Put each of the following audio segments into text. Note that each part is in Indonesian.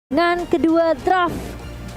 Dengan kedua draft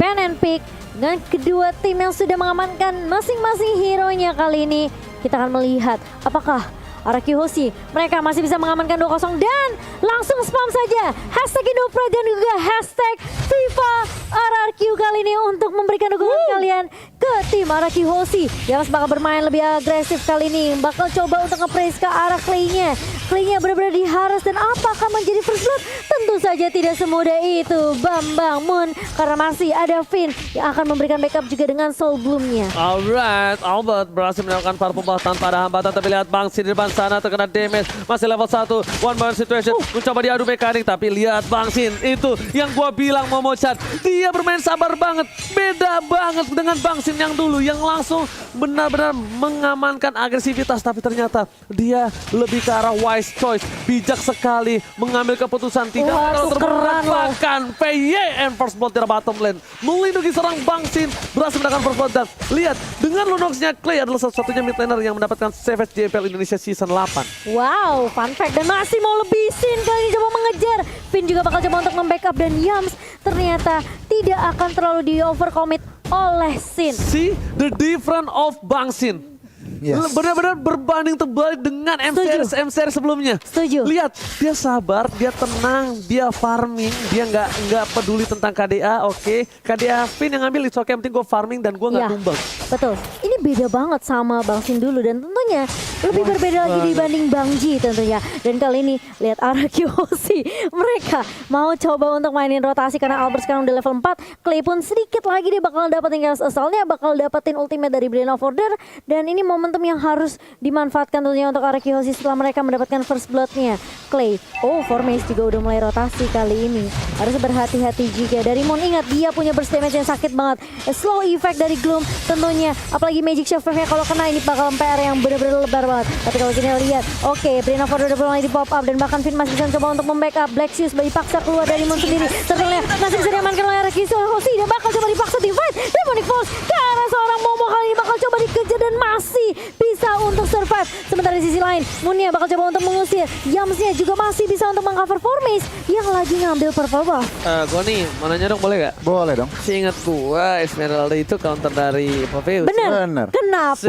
pen and pick, dengan kedua tim yang sudah mengamankan masing-masing hero-nya kali ini, kita akan melihat apakah Araki Hoshi mereka masih bisa mengamankan 2-0 dan langsung spam saja hashtag Indopra dan juga hashtag FIFA RRQ kali ini untuk memberikan dukungan kalian ke tim Araki Hoshi. Yang bakal bermain lebih agresif kali ini, bakal coba untuk nge-praise ke arah Clay-nya. Clay-nya benar-benar diharas dan apakah menjadi first blood? Tentu saja tidak semudah itu Bambang Moon, karena masih ada Finn yang akan memberikan backup juga dengan Soul Bloom-nya. Alright, Albert berhasil melakukan purple buff tanpa ada hambatan, tapi lihat Bangsin di depan sana terkena damage, masih level 1, one man situation, mencoba diadu mekanik, tapi lihat Bangsin itu yang gua bilang Momochan, dia bermain sabar banget, beda banget dengan Bangsin yang dulu yang langsung benar-benar mengamankan agresivitas, tapi ternyata dia lebih ke arah wise choice, bijak sekali mengambil keputusan, tidak terlalu terberat, bahkan PYN first blood di bottom lane melindungi serang Bangsin, berhasil mendapatkan first blood. Dan lihat dengan Lunox-nya, Clay adalah satu-satunya mid laner yang mendapatkan Savage JPL Indonesia Season 8. Wow, fun fact, dan masih mau lebih. Sin kali ini coba mengejar, Finn juga bakal coba untuk membackup, dan Yams ternyata tidak akan terlalu di overcommit oleh Sin. See the difference of Bangsin. Yes. Benar-benar berbanding terbalik dengan MCR sebelumnya. Setuju. Lihat, dia sabar, dia tenang, dia farming, dia nggak peduli tentang KDA. Oke, KDA Finn yang ngambil, it's okay, yang penting gue farming dan gue nggak tumbang. Betul. Ini beda banget sama Bang Sin dulu, dan tentunya lebih berbeda lagi dibanding Bang Ji tentunya. Dan kali ini lihat Araki Hoshi, mereka mau coba untuk mainin rotasi karena Albert sekarang udah level 4. Clay pun sedikit lagi dia bakal dapetin Chaos Assault-nya, bakal dapetin ultimate dari Brain of Order, dan ini momentum yang harus dimanfaatkan tentunya untuk Araki Hoshi setelah mereka mendapatkan first blood-nya. Clay, Formace juga udah mulai rotasi kali ini. Harus berhati-hati juga. Dari Moon, ingat dia punya burst damage yang sakit banget. Slow effect dari Gloom tentunya. Apalagi Magic Shield nya kalau kena ini bakal PR yang benar-benar lebar banget. Tapi kalau kita lihat, oke, Brain of Order udah mulai di pop up dan bahkan Finn masih bisa coba untuk membackup. Black Shoes dipaksa keluar dari Moon sendiri. Ternyata masih bisa diamankan oleh Araki Hoshi dan bakal coba dipaksa divide. Demonic Force ke arah seorang Momo kali ini bakal coba dikejar dan masih bisa untuk survive. Sementara di sisi lain, Moon-nya bakal coba untuk mengusir. Yams-nya juga masih bisa untuk mengcover Formace yang lagi ngambil purple buff. Gue nih, mau nanya dong, boleh gak? Boleh dong. Seingat gua, Esmeralda itu counter dari Popheus. Bener. Kenapa?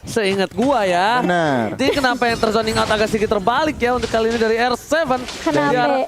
Seingat gua ya. Benar. Jadi kenapa yang terzoning out agak sedikit terbalik ya untuk kali ini dari R7? Kenapa?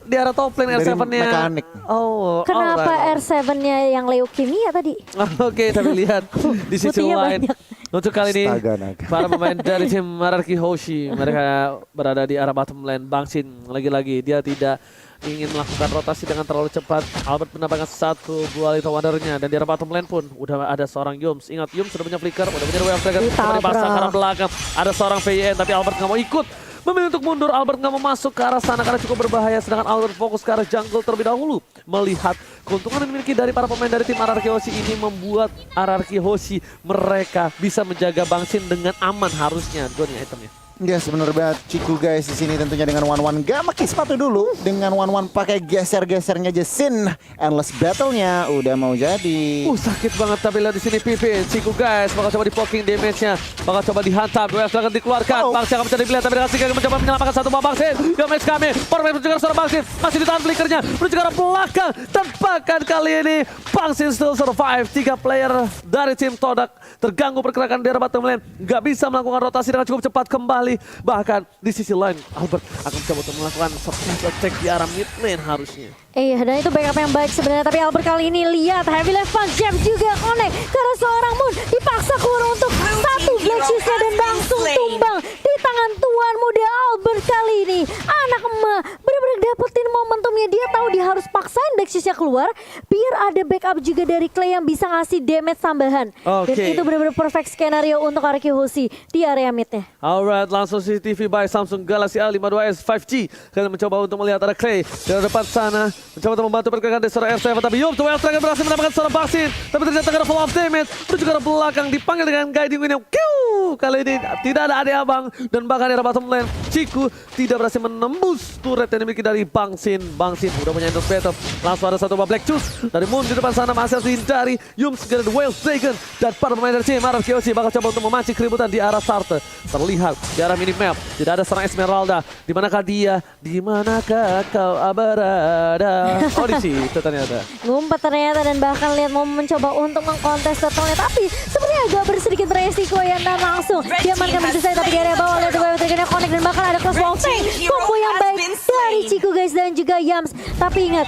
Di arah top lane Dari R7-nya. mekanik. Oh, Kenapa alright. R7-nya yang leukemia tadi? Oke, tapi lihat di sisi Putihnya lain. banyak. Untuk kali ini, Astaga, naga. para pemain dari tim Araki Hoshi, mereka berada di arah bottom lane. Bangsin, lagi-lagi dia tidak ingin melakukan rotasi dengan terlalu cepat. Albert mendapatkan satu buah Little Wonder-nya, dan di arah bottom lane pun udah ada seorang Yums. Ingat, Yums sudah punya flicker, udah punya Wave Dragon, sudah dipasang ke arah belakang. Ada seorang VN, tapi Albert nggak mau ikut. Memilih untuk mundur, Albert nggak mau masuk ke arah sana karena cukup berbahaya. Sedangkan Albert fokus ke arah jungle terlebih dahulu. Melihat keuntungan yang dimiliki dari para pemain dari tim Araki Hoshi ini membuat Araki Hoshi mereka bisa menjaga Bangsin dengan aman harusnya. Gue nih itemnya. Yes, bener banget. Ciku guys di sini tentunya dengan one-one gak pakai sepatu dulu. Dengan one-one pakai geser-gesernya aja Sin. Endless battle-nya udah mau jadi. Sakit banget, tapi lihat di sini Pipi, Ciku guys bakal coba di poking damage-nya, bakal coba dihantam, Wave akan dikeluarkan. Bangsin akan mencari pilihan, tapi dengan Sika mencoba menyelamatkan satu buah Bangsin. Damage kami, Formace mencegah seorang Bangsin, masih ditahan flickernya, menuju ke arah belakang. Tempakan kali ini, Bangsin still survive. 3 player dari tim Todak terganggu pergerakan di arah bottom lane, gak bisa melakukan rotasi dengan cukup cepat kembali. Bahkan di sisi lain, Albert akan coba untuk melakukan surprise attack di arah mid lane harusnya. Iya, dan itu backup yang baik sebenarnya. Tapi Albert kali ini lihat Heavy Left Punch Jab juga connect karena seorang Moon dipaksa keluar untuk satu Black Shoes-nya dan langsung tumbang di tangan tuan muda Albert kali ini. Anak emak benar-benar dapetin momentumnya. Dia tahu dia harus paksain Black Shoes-nya keluar biar ada backup juga dari Clay yang bisa ngasih damage tambahan. Dan itu benar-benar perfect skenario untuk Araki Hoshi di area midnya. Alright, langsung CCTV by Samsung Galaxy A52s 5G. Kalian mencoba untuk melihat ada Clay dari depan sana, mencoba untuk membantu pergerakan dari seorang R7, tapi Yum, Wave Dragon berhasil mendapatkan seorang Bangsin, tapi ternyata ada full of damage, menuju ke arah belakang, dipanggil dengan guiding wind yang kali ini tidak ada adik abang, dan bahkan di arah bottom lane, Ciku tidak berhasil menembus turret yang dimiliki dari Bang Sin. Bang Sin udah punya endorse battle. Langsung ada satu Black Juice dari Moon di depan sana, masih harus dihindari. Yum segera Whale Dragon dan para pemain dari tim RRQC bakal coba untuk memancing keributan di arah starter. Terlihat di arah minimap tidak ada seorang Esmeralda. Di manakah dia? Di manakah kau berada? Oh di situ ternyata. Ngumpet ternyata dan bahkan lihat mau mencoba untuk mengkontes turtle-nya, tapi sepertinya agak bersedikit beresiko ya, dan langsung diamankan begitu saja. Tapi di area bawah lihat Wave Dragon-nya connect dan bahkan ada cross wall fang. Combo yang baik dari Chiku guys dan juga Yams. Tapi ingat,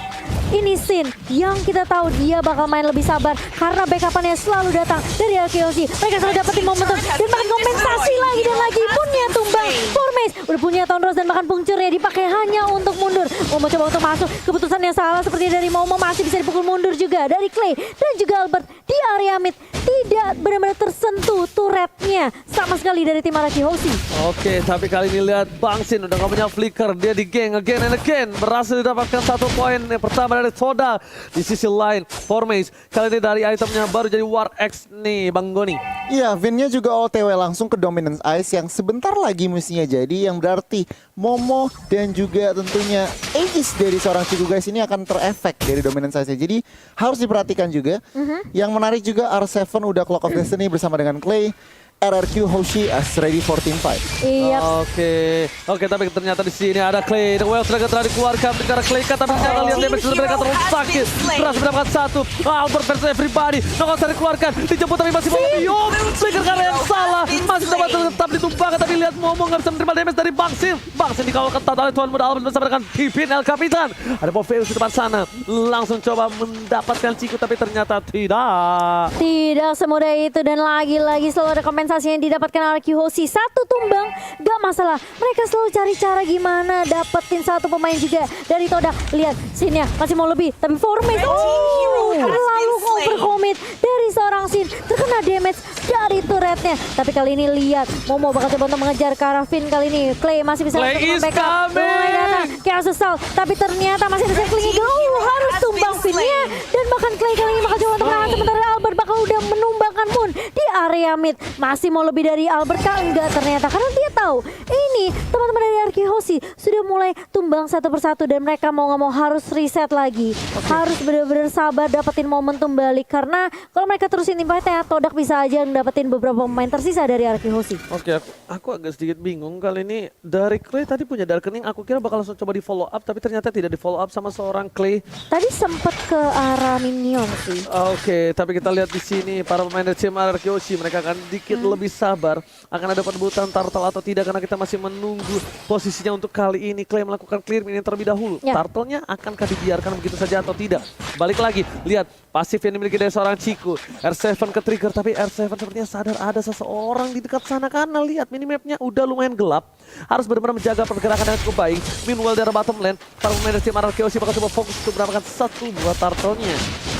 ini Sin yang kita tahu dia bakal main lebih sabar karena backupannya selalu datang dari RRQC. Mereka selalu dapetin momentum dan bahkan kompensasi lagi dan lagi. Punya tumbang Formace udah punya Tonros dan bahkan puncturnya dipakai hanya untuk mundur. Momo coba untuk masuk, keputusan yang salah seperti dari Momo, masih bisa dipukul mundur juga dari Clay dan juga Albert di area mid. Tidak benar-benar tersentuh turretnya sama sekali dari tim RRQC. Oke, tapi kali ini lihat Bang Sin udah gak punya flicker. Dia di gang again and again. Berhasil didapatkan 1 poin yang pertama dari Soda. Di sisi lain, Formace kali ini dari itemnya baru jadi War X nih, Bang Goni. Iya, Vinnya juga OTW langsung ke Dominance Ice yang sebentar lagi mestinya jadi, yang berarti Momo dan juga tentunya Aegis dari seorang Chiku guys ini akan terefek dari Dominance Ice. Jadi harus diperhatikan juga. Yang menarik juga R7 udah Clock of Destiny bersama dengan Clay. RRQ Hoshi as ready for team fight. Iya. Oke, tapi ternyata di sini ada Clay. The Whale Dragon telah dikeluarkan di arah Clay, tapi ternyata lihat damage sudah mereka terlalu sakit. Berhasil mendapatkan 1. Albert versus everybody. Nokos dikeluarkan, dijemput tapi masih mau Yum. Trigger karena yang salah. Masih coba tetap ditumpahkan, tapi lihat Momo nggak bisa menerima damage dari Bang Sin. Bang Sin dikawal ketat oleh Tuan Muda Albert bersama dengan Pipin El Capitan. Ada Boveus di depan sana. Langsung coba mendapatkan Chiku, tapi ternyata tidak. Tidak semudah itu dan lagi-lagi selalu ada kompensasi yang didapatkan RRQC. 1 tumbang, gak masalah. Mereka selalu cari cara gimana dapetin 1 pemain juga dari Todak. Lihat, Sinnya masih mau lebih, tapi Formace terlalu overcommit dari seorang Sin. Terkena damage dari turretnya. Tapi kali ini lihat, Momo bakal coba untuk mengejar ke arah Finn kali ini. Clay masih bisa Clay is backup. Mulai datang, kayak sesal. Tapi ternyata masih ada circling hijau. Harus tumbang Finn-nya. Dan bahkan Clay kali ini bakal coba untuk menahan, sementara Albert bakal udah menumbangkan Moon di area mid. Masih mau lebih dari Albert kah? Enggak ternyata, karena dia tahu ini teman-teman dari RRQC sudah mulai tumbang satu persatu dan mereka mau nggak mau harus reset lagi. Harus benar-benar sabar dapetin momentum balik, karena kalau mereka terusin impactnya, Todak bisa aja dapetin beberapa pemain tersisa dari RRQC. Oke, aku agak sedikit bingung kali ini. Dari Clay tadi punya Darkening, aku kira bakal langsung coba di follow up, tapi ternyata tidak di follow up sama seorang Clay. Tadi sempat ke arah minion sih. Oke, tapi kita lihat di sini para pemain dari tim RRQC mereka akan dikit lebih sabar. Akan ada perebutan turtle atau tidak, karena kita masih menunggu posisinya untuk kali ini. Clay melakukan clear minion terlebih dahulu. Ya. Turtle-nya akankah dibiarkan begitu saja atau tidak? Balik lagi, lihat pasif yang dimiliki dari seorang Chiku. R7 ke trigger, tapi R7 sepertinya sadar ada seseorang di dekat sana, karena lihat minimapnya udah lumayan gelap. Harus benar-benar menjaga pergerakan yang cukup baik. Meanwhile dari bottom lane, para pemain dari tim RRQC bakal coba fokus untuk mendapatkan 1 buah turtle-nya.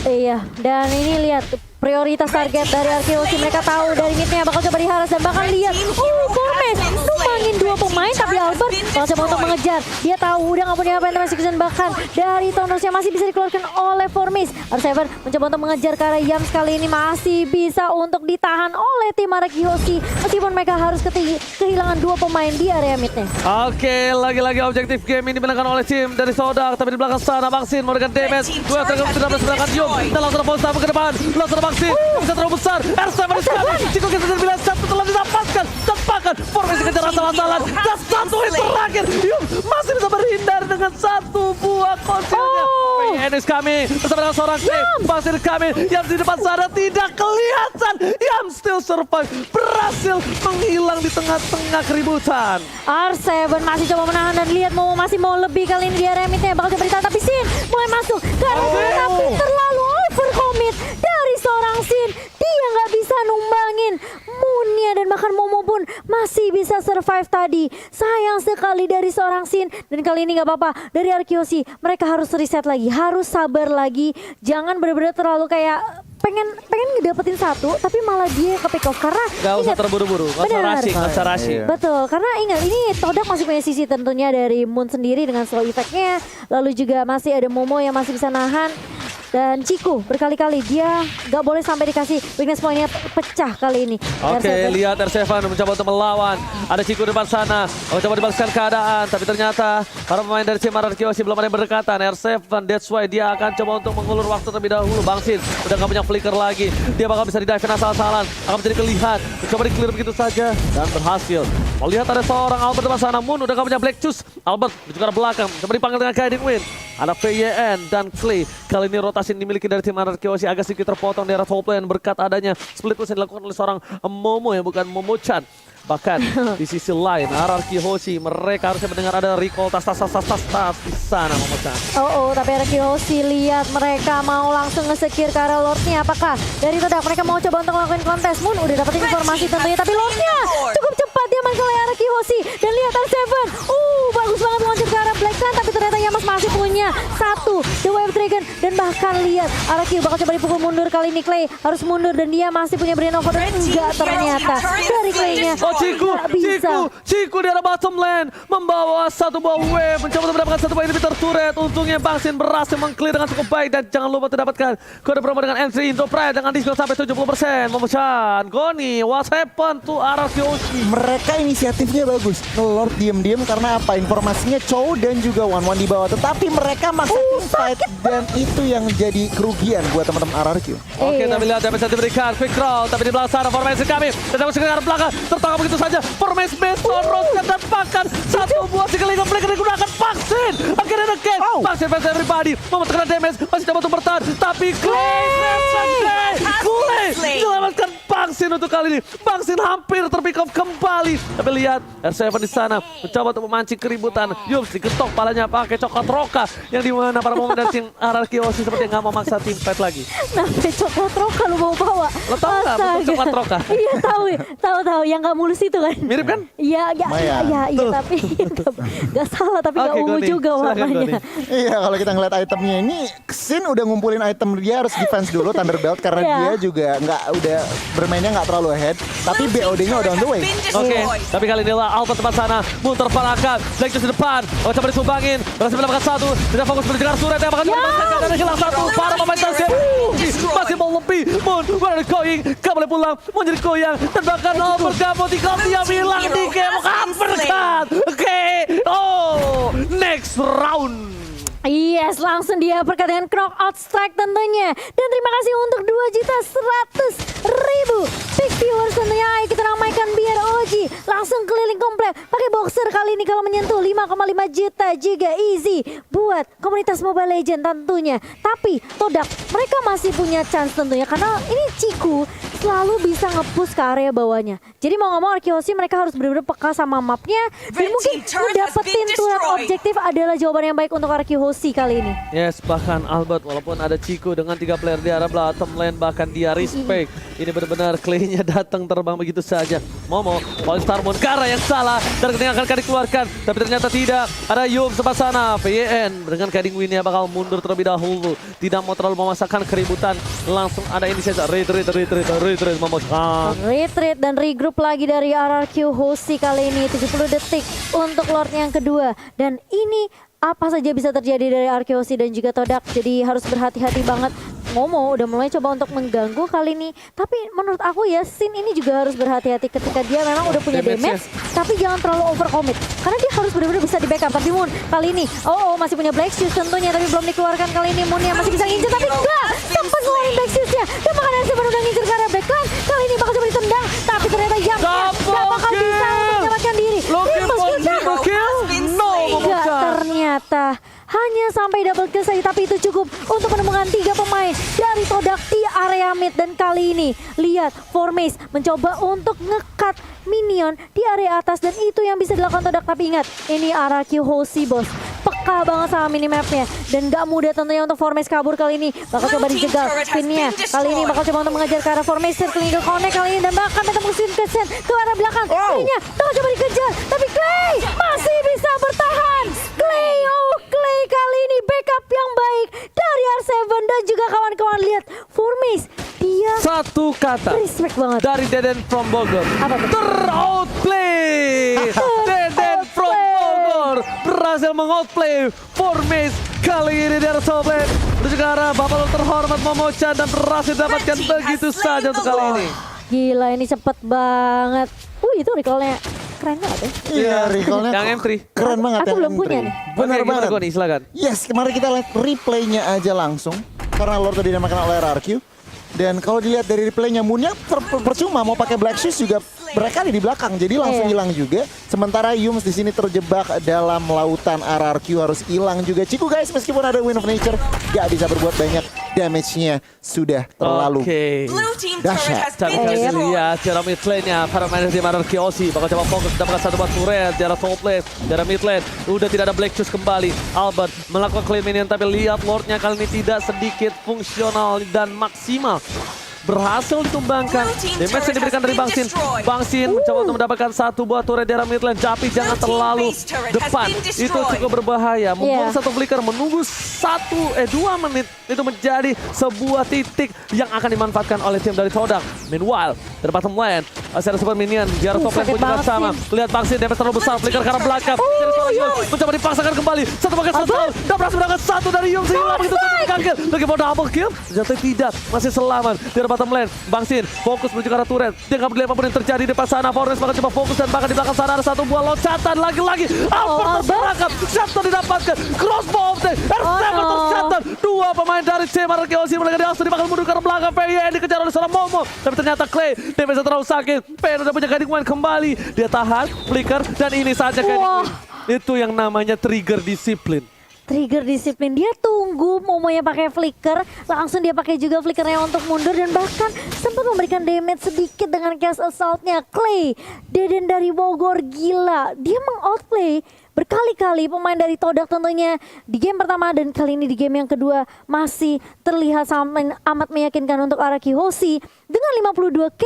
Iya, dan ini lihat prioritas target dari RRQC. Mereka tahu dari midnya bakal coba diharas dan bahkan lihat, Formace numbangin 2 pemain, tapi Albert bakal coba untuk mengejar. Dia tahu udah nggak punya apa-apa execution, bahkan dari Tonrosnya masih bisa dikeluarkan oleh Formace. R7 mencoba untuk mengejar ke arah Yams, kali ini masih bisa untuk ditahan oleh tim RRQC meskipun mereka harus kehilangan 2 pemain di area midnya. Oke, lagi-lagi objektif game ini dimenangkan oleh tim dari Sodak, tapi di belakang sana Bang Sin memberikan damage. Dua tergabung tidak berseberangan Yum. Dan langsung ada Polsta ke depan. Langsung ada Bang Sin. Bisa terlalu besar. R7 sekali. Chiku kita terbilang 1 telah didapatkan. Tepakan. Formasi kejar asal-asalan. Dan 1 hit terakhir. Yum masih bisa berhindar dengan 1 buah konsilnya. PN is kami bersama dengan seorang Clay. Bang Sin kami yang di depan sana tidak kelihatan. Yam still survive. Berhasil menghilang di tengah-tengah keributan. R7 masih coba menahan dan lihat Momo masih mau lebih kali ini di area midnya. Bakal coba ditahan, tapi Sin mulai masuk ke area midnya, tapi terlalu overcommit dari seorang Sin. Dia nggak bisa numbangin Moonnya dan bahkan Momo pun masih bisa survive tadi. Sayang sekali dari seorang Sin, dan kali ini nggak apa-apa dari RRQC. Mereka harus reset lagi, harus sabar lagi. Jangan benar-benar terlalu kayak pengen ngedapetin 1 tapi malah dia ke pick off, karena Gak usah ingat, terburu-buru, gak usah rushing, gak usah rushing. Iya. betul, karena ingat ini Todak masih punya sisi tentunya dari Moon sendiri dengan slow effect-nya. Lalu juga masih ada Momo yang masih bisa nahan. Dan Ciku berkali-kali dia nggak boleh sampai dikasih weakness point-nya pecah kali ini. Oke, R7. lihat R7 mencoba untuk melawan. Ada Ciku di depan sana. Mencoba dibalaskan keadaan. Tapi ternyata para pemain dari tim RRQ belum ada yang berdekatan. R7, that's why dia akan coba untuk mengulur waktu terlebih dahulu. Bangsin udah gak punya flicker lagi. Dia bakal bisa di-dive asal-asalan. Akan menjadi kelihat. Mencoba di-clear begitu saja. Dan berhasil. Melihat ada seorang Albert di depan sana. Moon udah gak punya Black Juice. Albert juga ke belakang. Coba dipanggil dengan Guiding Wind. Ada VYN dan Clay. Kali ini rotasi yang dimiliki dari tim RRQ agak sedikit terpotong di arah top lane berkat adanya split push yang dilakukan oleh seorang Momo yang bukan Momo-chan. Bahkan di sisi lain RRQ Hoshi mereka harusnya mendengar ada recall tas di sana Momo-chan. Tapi RRQ Hoshi lihat mereka mau langsung nge-secure ke arah Lordnya. Apakah dari Todak mereka mau coba untuk ngelakuin kontes? Moon udah dapetin informasi tentunya, tapi Lordnya cukup cepat dia masuk oleh RRQ Hoshi. Dan lihat R7, bagus banget launcher ke arah Black Sun, tapi ternyata Yamas masih punya satu The Wave Dragon. Dan bahkan lihat RRQ bakal coba dipukul mundur kali ini. Clay harus mundur dan dia masih punya Brain of Order. Enggak ternyata dari Clay-nya. Ciku di arah bottom lane membawa satu buah wave, mencoba untuk mendapatkan satu buah inhibitor turret. Untungnya Bangsin berhasil meng-clear dengan cukup baik dan jangan lupa mendapatkan kode promo dengan entry Indo Pride dengan diskon sampai 70%. Momo-chan, Goni, what happened to RRQ Hoshi? Mereka inisiatifnya bagus. Lord diem-diem karena apa? Informasinya Chow dan juga One di bawah. Tetapi mereka maksain fight dan itu yang jadi kerugian buat teman-teman RRQ. Oke, tapi lihat yang bisa diberikan quick draw, tapi di belakang sana formasi kami tetap masuk ke arah belakang, tertangkap begitu saja formasi Beston, Rosker dan bahkan satu buah single flicker digunakan Vaksin. Akhirnya nge-game Vaksin fans everybody mau terkena damage, masih coba untuk bertahan, tapi Clay menyelamatkan Vaksin untuk kali ini. Vaksin hampir terpick off kembali, tapi lihat R7 di sana mencoba untuk memancing keributan. Yups diketok palanya pakai coklat roka yang dimana para pemain dari tim RRQ Hoshi seperti nggak mau maksa tim fight lagi. Sampai coklat roka lu bawa. Lo tau nggak bentuk coklat roka? Iya tahu yang nggak mulus itu kan. Mirip kan? Iya Tuh. tapi nggak salah tapi nggak Oke, ungu Goni. juga Silakan, warnanya. Iya, kalau kita ngeliat itemnya ini, Xin udah ngumpulin item, dia harus defense dulu Thunderbelt karena Iya. dia juga udah bermainnya nggak terlalu ahead, tapi BOD-nya udah on the way. Oke, tapi kali ini lah Albert tempat sana, Moon terpalahkan, Black Juice di depan, coba disumbangin, berhasil mendapatkan satu, tidak fokus menjegar surat yang bakal memasakkan dan hilang satu, para pemain Target, masih mau lebih, Moon, where are you going, gak boleh pulang, mau jadi goyang, dan bahkan Albert gak mau tinggal, dia bilang di game, uppercut, oke, next round. Yes, langsung dia uppercut dengan knockout strike tentunya. Dan terima kasih untuk 2.100.000 big viewers tentunya. Ayo kita ramaikan biar Oji langsung keliling komplek pakai boxer kali ini kalau menyentuh 5,5 juta juga easy buat komunitas Mobile Legends tentunya. Tapi Todak mereka masih punya chance tentunya karena ini Ciku selalu bisa nge-push ke area bawahnya. Jadi mau nggak mau RRQ Hoshi mereka harus benar-benar peka sama mapnya dan mungkin dapetin turret objektif adalah jawaban yang baik untuk RRQ Hoshi kali ini. Yes, bahkan Albert walaupun ada Ciku dengan 3 player di arah bottom lane bahkan dia respect. Ini benar-benar Clay-nya datang terbang begitu saja. Momo, All Star Moon Kara yang salah dan ketika akan dikeluarkan tapi ternyata tidak. Ada Yum sebelah sana, VYN dengan Guiding Wind-nya bakal mundur terlebih dahulu. Tidak mau terlalu memasakkan keributan. Langsung ada inisiatif retreat memasukkan. Retreat dan regroup lagi dari RRQ Hoshi kali ini 70 detik untuk Lord yang kedua. Dan ini apa saja bisa terjadi dari RRQ Hoshi dan juga Todak. Jadi harus berhati-hati banget. Momo udah mulai coba untuk mengganggu kali ini. Tapi menurut aku ya Sin ini juga harus berhati-hati ketika dia memang udah punya damage. Tapi jangan terlalu overcommit. Karena dia harus benar-benar bisa di backup. Tapi Moon kali ini masih punya Black Shoes tentunya. Tapi belum dikeluarkan kali ini. Moon yang masih bisa ngincer. Tapi enggak sempat ngeluarin Black Shoes-nya. Dan makanan sebenarnya udah ngincer ke arah Blackland. Kali ini bakal coba ditendang. Tapi ternyata Yamnya gak bakal bisa untuk menyelamatkan diri. Triple kill? No, Enggak ternyata. Hanya sampai double kill saja, tapi itu cukup untuk menemukan 3 pemain dari Todak di area mid. Dan kali ini, lihat, Formace mencoba untuk nge-cut minion di area atas. Dan itu yang bisa dilakukan Todak, tapi ingat, ini RRQ Hoshi, bos. Peka banget sama minimapnya. Dan gak mudah tentunya untuk Formace kabur kali ini. Bakal coba dijegal spinnya. Kali ini bakal coba untuk mengejar ke arah Formace. Circling ke connect kali ini. Dan bahkan tetap spin ke Sen ke arah belakang. Spinnya bakal coba dikejar. Tapi Clay masih bisa bertahan. Clay kali ini backup yang baik dari R7 dan juga kawan-kawan. Lihat Formace, dia satu kata respect banget dari Deden from Bogor. Apa tuh? Ter-outplay. Deden from Bogor berhasil meng-outplay Formace Kali ini dia top lane menuju ke arah Buffalo terhormat Momochan dan berhasil dapatkan begitu saja untuk kali ini. Gila ini cepet banget. Itu recall-nya keren banget ya. Iya, recall-nya Yang M3. keren banget Aku yang belum M3. punya nih. Benar Oke, gimana banget. Goni, silakan. Yes, kemarin kita lihat replaynya aja langsung. Karena Lord tadi dinamakan oleh RRQ. Dan kalau dilihat dari replaynya, Moonnya percuma mau pakai Black Shoes juga berkali di belakang. Jadi langsung hilang juga. Sementara Yums di sini terjebak dalam lautan RRQ harus hilang juga. Ciku guys, meskipun ada Wind of Nature, gak bisa berbuat banyak. Damage-nya sudah terlalu Oke. dahsyat. Tapi kali ini lihat cara mid lane-nya para main di Marer Kiosi bakal coba fokus mendapatkan satu buat turret jarak top lane, jarak mid lane udah tidak ada Black Shoes kembali. Albert melakukan clean minion tapi lihat Lordnya kali ini tidak sedikit fungsional dan maksimal. Berhasil ditumbangkan. Damage yang diberikan dari Bang Sin. Bang Sin mencoba untuk mendapatkan satu buah turret daerah mid lane. Tapi jangan terlalu depan. Itu cukup berbahaya. Membuang satu flicker menunggu 2 menit. Itu menjadi sebuah titik yang akan dimanfaatkan oleh tim dari Todak. Meanwhile, dari bottom lane. Masih ada super minion. Jarak top lane pun juga sama. Lihat Bang Sin. Damage terlalu besar. Flicker karena belakang. Jadi seorang Yums mencoba dipaksakan kembali. Satu pakai satu. Dan berhasil mendapatkan satu dari Yums. Hilang begitu saja dikanggil. Lagi mau double kill. Ternyata tidak. Masih selamat. Dari bottom lane, Bang Sin fokus menuju ke arah turret. Dia nggak peduli apapun yang terjadi di depan sana. Forest bakal coba fokus dan bahkan di belakang sana ada satu buah loncatan lagi-lagi. Albert terperangkap, shutdown didapatkan. Crossbow of the R7 tershutdown. 2 pemain dari tim Arkeosi mereka dihasil bakal mundur ke arah belakang. PYN dikejar oleh seorang Momo, tapi ternyata Clay damage terlalu sakit. PYN udah punya guiding wind kembali. Dia tahan, flicker dan ini saja guiding wind. Itu yang namanya trigger disiplin. Trigger disiplin, dia tunggu Momonya pakai flicker, langsung dia pakai juga flickernya untuk mundur dan bahkan sempat memberikan damage sedikit dengan cast assault-nya. Clay, Deden dari Bogor gila, dia mengoutplay berkali-kali pemain dari Todak tentunya di game pertama dan kali ini di game yang kedua masih terlihat amat meyakinkan untuk Araki Hoshi dengan 52k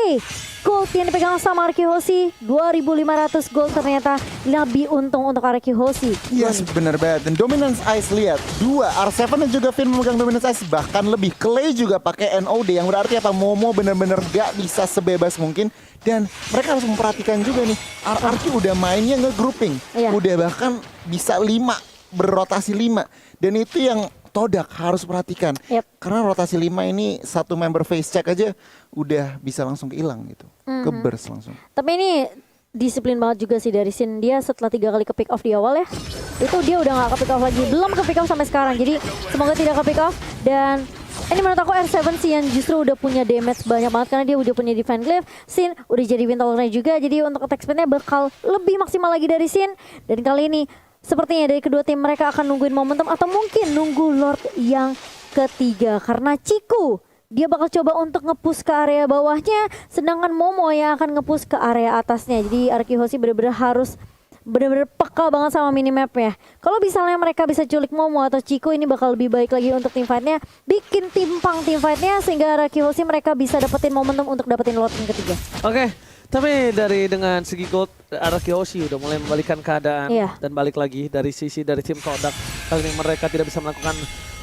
gold yang dipegang sama Araki Hoshi. 2.500 gold ternyata lebih untung untuk Araki Hoshi. Yes, benar banget. Dan Dominance Ice lihat, 2 R7 dan juga Finn memegang Dominance Ice, bahkan lebih. Clay juga pakai NOD yang berarti apa? Momo benar-benar gak bisa sebebas mungkin. Dan mereka harus memperhatikan juga nih, RRQ udah mainnya nge-grouping. Udah bahkan bisa 5, berrotasi 5. Dan itu yang Todak harus perhatikan. Karena rotasi 5 ini satu member face check aja udah bisa langsung hilang gitu. Ke burst langsung. Tapi ini disiplin banget juga sih dari Sin. Dia setelah 3 kali ke pick off di awal ya, itu dia udah gak ke pick off lagi. Belum ke pick off sampai sekarang. Jadi semoga tidak ke pick off. Dan ini menurut aku R7 sih yang justru udah punya damage banyak banget karena dia udah punya defense glyph. Sin udah jadi Windtalker juga, jadi untuk attack speednya bakal lebih maksimal lagi dari Sin. Dan kali ini sepertinya dari kedua tim mereka akan nungguin momentum atau mungkin nunggu Lord yang ketiga. Karena Ciku dia bakal coba untuk nge-push ke area bawahnya, sedangkan Momo yang akan nge-push ke area atasnya. Jadi Araki Hoshi bener-bener harus bener-bener peka banget sama minimapnya. Kalau misalnya mereka bisa culik Momo atau Ciku, ini bakal lebih baik lagi untuk tim fightnya. Bikin timpang tim fightnya sehingga Araki Hoshi mereka bisa dapetin momentum untuk dapetin Lord yang ketiga. Oke, tapi dengan segi gold, Araki Hoshi udah mulai membalikkan keadaan dan balik lagi dari sisi dari tim Todak. Kali ini mereka tidak bisa melakukan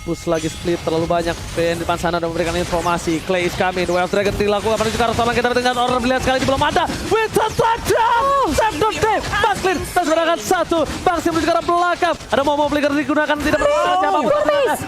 push lagi, split terlalu banyak. PN di depan sana udah memberikan informasi. Clay is coming, Wild Dragon dilakukan menuju ke arah Tolang. Kita dengan orang melihat sekali ini belum ada. Winston touchdown! Save the day! Baslin, tas berangkat 1. Bang Sin menuju ke arah belakang. Ada Momo flicker digunakan, tidak berhasil siapapun.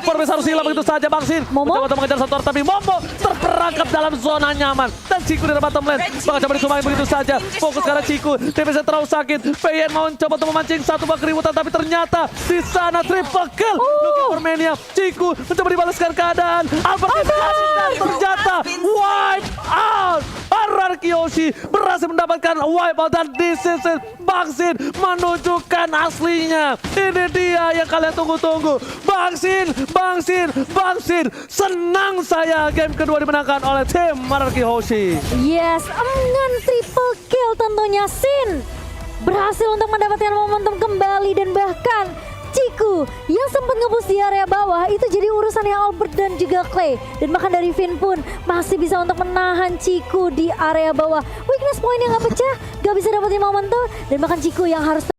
Forbes harus hilang begitu saja Bang Sin. Mencoba untuk mengejar satu orang, tapi Momo terperangkap dalam zona nyaman. Dan Ciku di bottom lane. Bakal coba disumbangin begitu saja. Fokus ke arah Ciku. TPC terlalu sakit. PN mau coba untuk memancing satu buah keributan, tapi ternyata di sana triple kill. Looking for Mania. Ciku mencoba dibalaskan keadaan. Albert dan ternyata wipe out. Araki Hoshi berhasil mendapatkan wipe out dan this is it. Bang Sin menunjukkan aslinya. Ini dia yang kalian tunggu-tunggu. Bang Sin, Bang Sin, Bang Sin. Senang saya game kedua dimenangkan oleh tim Araki Hoshi. Yes, dengan triple kill tentunya Sin berhasil untuk mendapatkan momentum kembali dan bahkan Ciku yang sempat nge-push di area bawah itu jadi urusannya Albert dan juga Clay. Dan bahkan dari Finn pun masih bisa untuk menahan Ciku di area bawah. Weakness point yang gak pecah, gak bisa dapetin momentum dan bahkan Ciku yang harus